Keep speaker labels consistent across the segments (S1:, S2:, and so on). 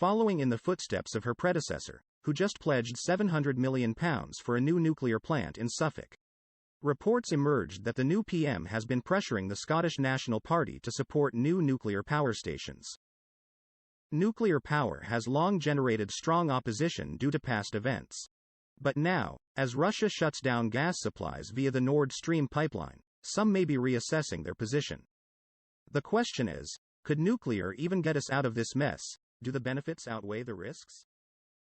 S1: following in the footsteps of her predecessor, who just pledged £700 million for a new nuclear plant in Suffolk. Reports emerged that the new PM has been pressuring the Scottish National Party to support new nuclear power stations. Nuclear power has long generated strong opposition due to past events. But now, as Russia shuts down gas supplies via the Nord Stream pipeline, some may be reassessing their position. The question is, could nuclear even get us out of this mess? Do the benefits outweigh the risks?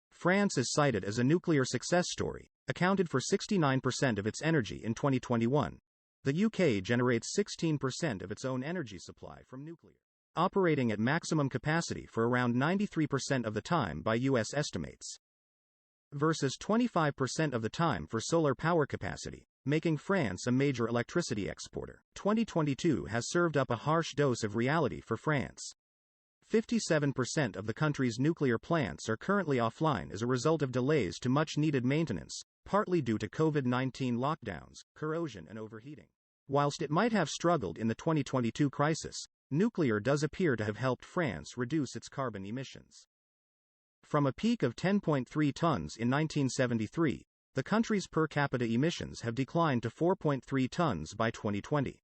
S1: France is cited as a nuclear success story, accounted for 69% of its energy in 2021. The UK generates 16% of its own energy supply from nuclear, operating at maximum capacity for around 93% of the time by US estimates, versus 25% of the time for solar power capacity, making France a major electricity exporter. 2022 has served up a harsh dose of reality for France. 57% of the country's nuclear plants are currently offline as a result of delays to much-needed maintenance, partly due to COVID-19 lockdowns, corrosion and overheating. Whilst it might have struggled in the 2022 crisis, nuclear does appear to have helped France reduce its carbon emissions. From a peak of 10.3 tons in 1973, the country's per capita emissions have declined to 4.3 tons by 2020.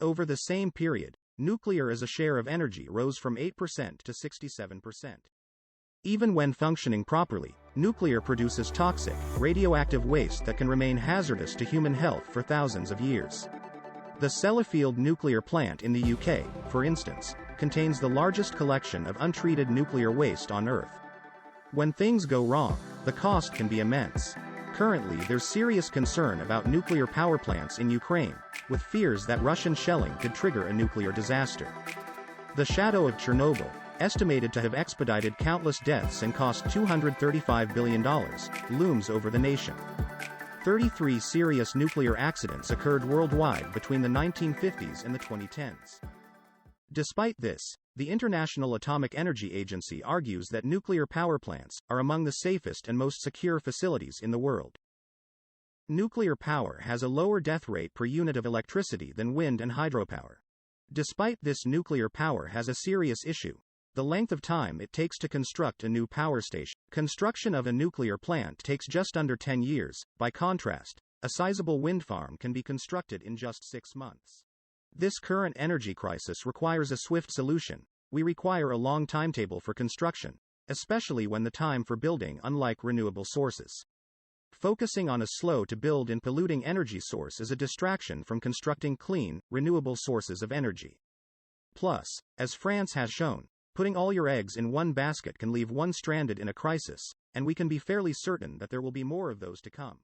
S1: Over the same period, nuclear as a share of energy rose from 8% to 67%. Even when functioning properly, nuclear produces toxic, radioactive waste that can remain hazardous to human health for thousands of years. The Sellafield nuclear plant in the UK, for instance, contains the largest collection of untreated nuclear waste on Earth. When things go wrong, the cost can be immense. Currently, there's serious concern about nuclear power plants in Ukraine, with fears that Russian shelling could trigger a nuclear disaster. The shadow of Chernobyl, estimated to have expedited countless deaths and cost $235 billion, looms over the nation. 33 serious nuclear accidents occurred worldwide between the 1950s and the 2010s. Despite this, the International Atomic Energy Agency argues that nuclear power plants are among the safest and most secure facilities in the world. Nuclear power has a lower death rate per unit of electricity than wind and hydropower. Despite this, nuclear power has a serious issue: the length of time it takes to construct a new power station. Construction of a nuclear plant takes just under 10 years. By contrast, a sizable wind farm can be constructed in just 6 months. This current energy crisis requires a swift solution. We require a long timetable for construction, especially when the time for building, unlike renewable sources. Focusing on a slow-to-build and polluting energy source is a distraction from constructing clean, renewable sources of energy. Plus, as France has shown, putting all your eggs in one basket can leave one stranded in a crisis, and we can be fairly certain that there will be more of those to come.